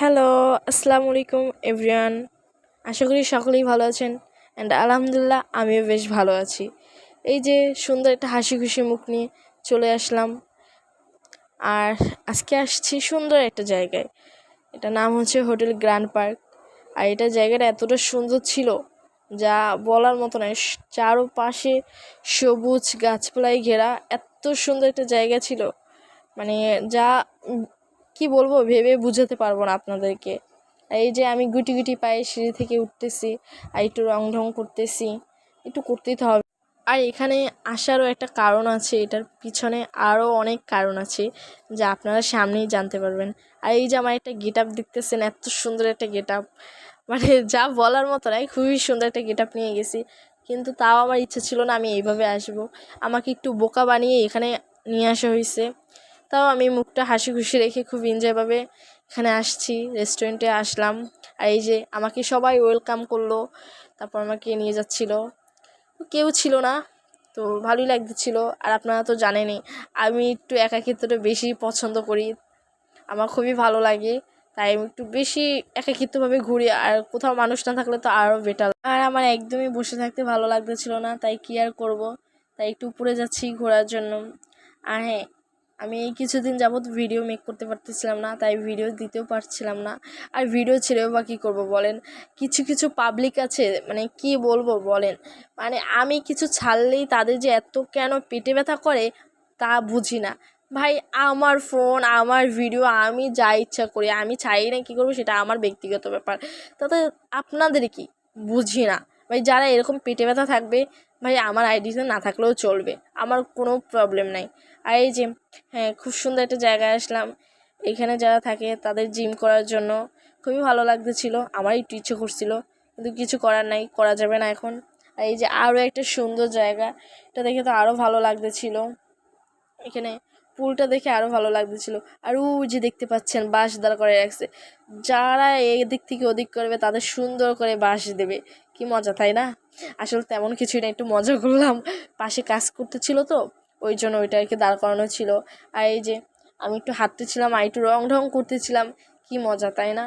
Hello, আসসালামু আলাইকুম everyone. আশা করি সকলেই ভালো আছেন অ্যান্ড আলহামদুলিল্লাহ আমিও বেশ ভালো আছি। এই যে সুন্দর একটা হাসি খুশি মুখ নিয়ে চলে আসলাম, আর আজকে আসছি সুন্দর একটা জায়গায়। এটা নাম হচ্ছে হোটেল গ্র্যান্ড পার্ক। আর এটা জায়গাটা এতটা সুন্দর ছিল যা বলার মতো নয়। চারোপাশে সবুজ গাছপালায় ঘেরা এত সুন্দর একটা জায়গা ছিল, মানে যা কি বলবো ভেবে বুঝাতে পারবো না আপনাদেরকে। এই যে আমি গুটি গুটি পায়ে সিঁড়ি থেকে উঠতেছি, আর একটু রং ঢং করতেছি, একটু করতেই তো হবে। আর এখানে আসারও একটা কারণ আছে, এটার পিছনে আরও অনেক কারণ আছে যা আপনারা সামনেই জানতে পারবেন। আর এই যে আমার একটা গেট আপ দেখতেছেন, এত সুন্দর একটা গেট আপ, মানে যা বলার মতো নয়, খুবই সুন্দর একটা গেট আপ নিয়ে গেছি। কিন্তু তাও আমার ইচ্ছা ছিল না আমি এইভাবে আসবো, আমাকে একটু বোকা বানিয়ে এখানে নিয়ে আসা হয়েছে। তাও আমি মুখটা হাসি খুশি রেখে খুব এনজয়ভাবে এখানে আসছি, রেস্টুরেন্টে আসলাম। আর এই যে আমাকে সবাই ওয়েলকাম করলো, তারপর আমাকে নিয়ে যাচ্ছিলো, কেউ ছিল না, তো ভালোই লাগতেছিল। আর আপনারা তো জানেনই আমি একটু একাকিত্বটা বেশি পছন্দ করি, আমার খুবই ভালো লাগে, তাই আমি একটু বেশি একাকিত্বভাবে ঘুরি। আর কোথাও মানুষ না থাকলে তো আরও বেটার। আর আমার একদমই বসে থাকতে ভালো লাগতেছিল না, তাই কি আর করব, তাই একটু উপরে যাচ্ছি ঘোরার জন্য। আর হ্যাঁ, আমি এই কিছুদিন যাবৎ ভিডিও মেক করতে পারতেছিলাম না, তাই ভিডিও দিতেও পারছিলাম না। আর ভিডিও ছেড়েও বা কী করবো বলেন, কিছু কিছু পাবলিক আছে, মানে কি বলবো বলেন, মানে আমি কিছু ছাড়লেই তাদের যে এত কেন পেটে ব্যথা করে তা বুঝি না। ভাই, আমার ফোন, আমার ভিডিও, আমি যা ইচ্ছা করি, আমি চাই না কী করবো সেটা আমার ব্যক্তিগত ব্যাপার, তাতে আপনাদের কি বুঝি না। ভাই, যারা এরকম পেটে ব্যথা থাকবে, ভাই আমার আইডিতে না থাকলেও চলবে, আমার কোনো প্রবলেম নাই। আর এই যে হ্যাঁ, খুব সুন্দর একটা জায়গায় আসলাম, এখানে যারা থাকে তাদের জিম করার জন্য খুবই ভালো লাগতেছিল। আমার একটু ইচ্ছে করছিল, কিন্তু কিছু করার নাই, করা যাবে না এখন। আর এই যে আরও একটা সুন্দর জায়গা, এটা দেখে তো আরও ভালো লাগতেছিল। এখানে পুলটা দেখে আরও ভালো লাগতেছিল। আর ওই যে দেখতে পাচ্ছেন বাঁশ দাঁড় করে রাখছে, যারা এদিক থেকে ওদিক করবে তাদের সুন্দর করে বাঁশ দেবে, কি মজা তাই না? আসলে তেমন কিছুই না, একটু মজা করলাম, পাশে কাজ করতেছিল তো ওই জন্য ওইটা আর কি দাঁড় করানো ছিল। আর এই যে আমি একটু হাঁটতেছিলাম আর একটু রং ঢং করতেছিলাম, কি মজা তাই না?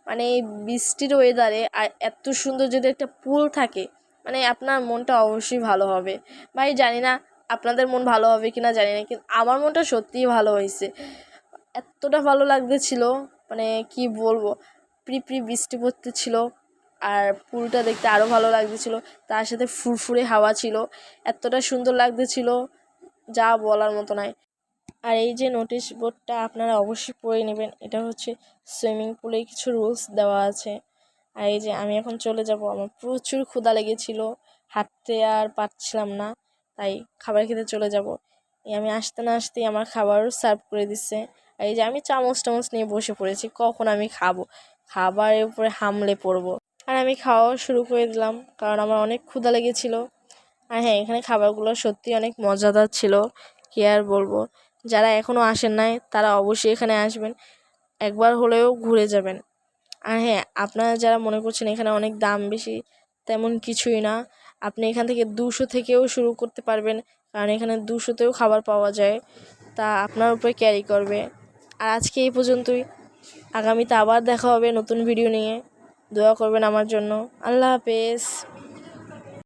মানে এই বৃষ্টির ওয়েদারে আর এত সুন্দর যদি একটা পুল থাকে, মানে আপনার মনটা অবশ্যই ভালো হবে। ভাই জানি না আপনাদের মন ভালো হবে কি না জানি না, কিন্তু আমার মনটা সত্যিই ভালো হয়েছে, এতটা ভালো লাগতেছিল, মানে কি বলবো, প্রি বৃষ্টি পড়তেছিল। আর পুলটা দেখতে আরও ভালো লাগতেছিল, তার সাথে ফুরফুরে হাওয়া ছিল, এতটা সুন্দর লাগতেছিল যা বলার মতো নয়। আর এই যে নোটিশ বোর্ডটা আপনারা অবশ্যই পড়ে নেবেন, এটা হচ্ছে সুইমিং পুলে কিছু রুলস দেওয়া আছে। আর এই যে আমি এখন চলে যাব, আমার প্রচুর ক্ষুধা লেগেছিল, হাঁটতে আর পারছিলাম না, তাই খাবার খেতে চলে যাব। এই আমি আসতে না আসতেই আমার খাবারও সার্ভ করে দিচ্ছে। আর এই যে আমি চামচ টামচ নিয়ে বসে পড়েছি, কখন আমি খাবো, খাবারের উপরে হামলে পড়বো। আর আমি খাওয়াও শুরু করে দিলাম, কারণ আমার অনেক ক্ষুধা লেগেছিল। আর হ্যাঁ, এখানে খাবারগুলো সত্যি অনেক মজাদার ছিল, কি আর বলবো। যারা এখনও আসেন নাই তারা অবশ্যই এখানে আসবেন, একবার হলেও ঘুরে যাবেন। আর হ্যাঁ, আপনারা যারা মনে করছেন এখানে অনেক দাম বেশি, তেমন কিছুই না। আপনি এখান থেকে 200 থেকেও শুরু করতে পারবেন, কারণ এখানে 200তেও খাবার পাওয়া যায়, তা আপনার উপরে ক্যারি করবে। আর আজকে এই পর্যন্তই, আগামীতে আবার দেখা হবে নতুন ভিডিও নিয়ে। দোয়া করবেন আমার জন্য। আল্লাহ হাফেজ।